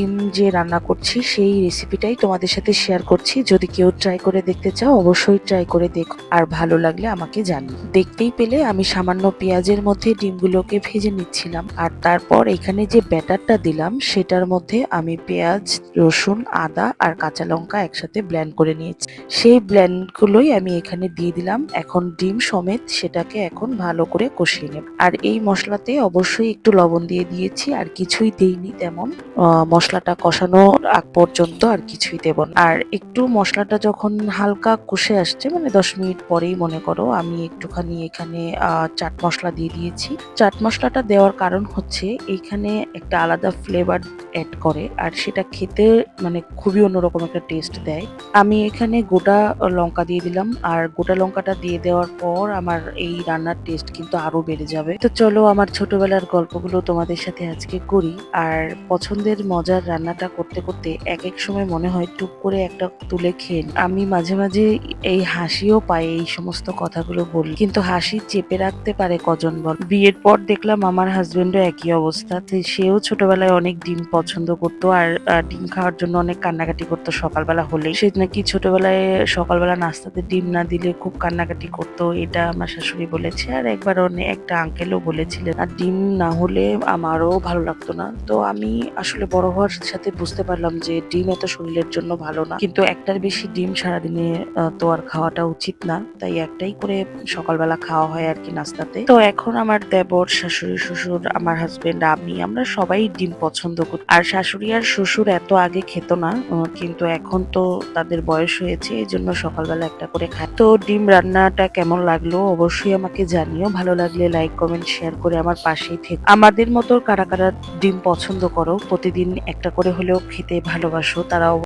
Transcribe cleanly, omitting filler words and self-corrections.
ডিম যে রান্না করছি সেই রেসিপিটাই তোমাদের সাথে শেয়ার করছি। যদি কেউ ট্রাই করে দেখতে চাও অবশ্যই ট্রাই করে দেখো, আর ভালো লাগলে আমাকে জানিও। দেখতেই পেলে আমি সামান্য পেঁয়াজের মধ্যে ডিমগুলোকে ভেজে নিচ্ছিলাম, আর তারপর এখানে যে ব্যাটারটা দিলাম সেটার মধ্যে আমি পেঁয়াজ, রসুন, আদা আর কাঁচা লঙ্কা একসাথে ব্লেন্ড করে নিয়েছি। সেই ব্লেন্ডগুলোই আমি এখানে দিয়ে দিলাম। এখন ডিম সমেত সেটাকে এখন ভালো করে কষিয়ে নেব। আর এই মশলাতে অবশ্যই একটু লবণ দিয়ে দিয়েছি, আর কিছুই দেইনি তেমন। মশলাটা কষানোর আগ পর্যন্ত আর কিছুই দেব না। আর একটু মশলাটা যখন হালকা কষে আসছে, মানে 10 মিনিট পরেই মনে করো, আমি একটুখানি এখানে চাট মশলা দিয়ে দিয়েছি। চাট মশলাটা দেওয়ার কারণ হচ্ছে এইখানে একটা আলাদা ফ্লেভার অ্যাড করে, আর সেটা খেতে মানে খুবই অন্যরকম একটা টেস্ট দেয়। আমি এখানে গোটা লঙ্কা দিয়ে দিলাম, আর গোটা লঙ্কাটা দিয়ে দেওয়ার পর আমার এই রান্নার টেস্ট কিন্তু আরো বেড়ে যাবে। তো চলো আমার ছোটবেলার গল্পগুলো তোমাদের সাথে আজকে করি। আর পছন্দের মজার রান্নাটা করতে করতে এক এক সময় মনে হয় টুক করে একটা তুলে খেয়ে নিই। আমি মাঝে মাঝে এই হাসিও পাই এই সমস্ত কথাগুলো বলি, কিন্তু হাসি চেপে রাখতে পারে কজন বল। বিয়ের পর দেখলাম আমার হাজবেন্ডও একই অবস্থা। তো সেও ছোটবেলায় অনেক ডিম পছন্দ করতো, আর ডিম খাওয়ার জন্য অনেক কান্নাকাটি করতো সকালবেলা হলেই। সে নাকি ছোটবেলায় সকালবেলা নাস্তাতে ডিম না দিলে খুব কান্নাকাটি করতো, এটা আমার শাশুড়ি বলেছে। আর একবার একটা আঙ্কেলও বলেছিলেন। আর ডিম না হলে আমারও ভালো লাগতো না। তো আমি আসলে বড় হওয়ার সাথে বুঝতে পারলাম যে ডিম এত শরীরের জন্য ভালো না, কিন্তু একটার বেশি ডিম সারাদিনে তো আর খাওয়াটা উচিত না। তাই একটাই করে সকালবেলা খাওয়া হয় আর কি নাস্তাতে। তো এখন আমার দেবর, শাশুড়ি, শ্বশুর, আমার হাজবেন্ড, আমরা সবাই ডিম পছন্দ করি। আর শাশুড়ি আর শ্বশুর এত আগে খেত না, কিন্তু এখন তো তাদের বয়স হয়েছে, এই জন্য সকালবেলা একটা করে খায়। তো ডিম রান্নাটা কেমন লাগলো অবশ্যই আমাকে জানিও। ভালো লাগলে লাইক, কমেন্ট, শেয়ার করে আমার পাশেই থেকো। আমাদের মতো কারা কারা ডিম পছন্দ করো, প্রতিদিন একটা করে হলেও খেতে ভালোবাসো, তারাও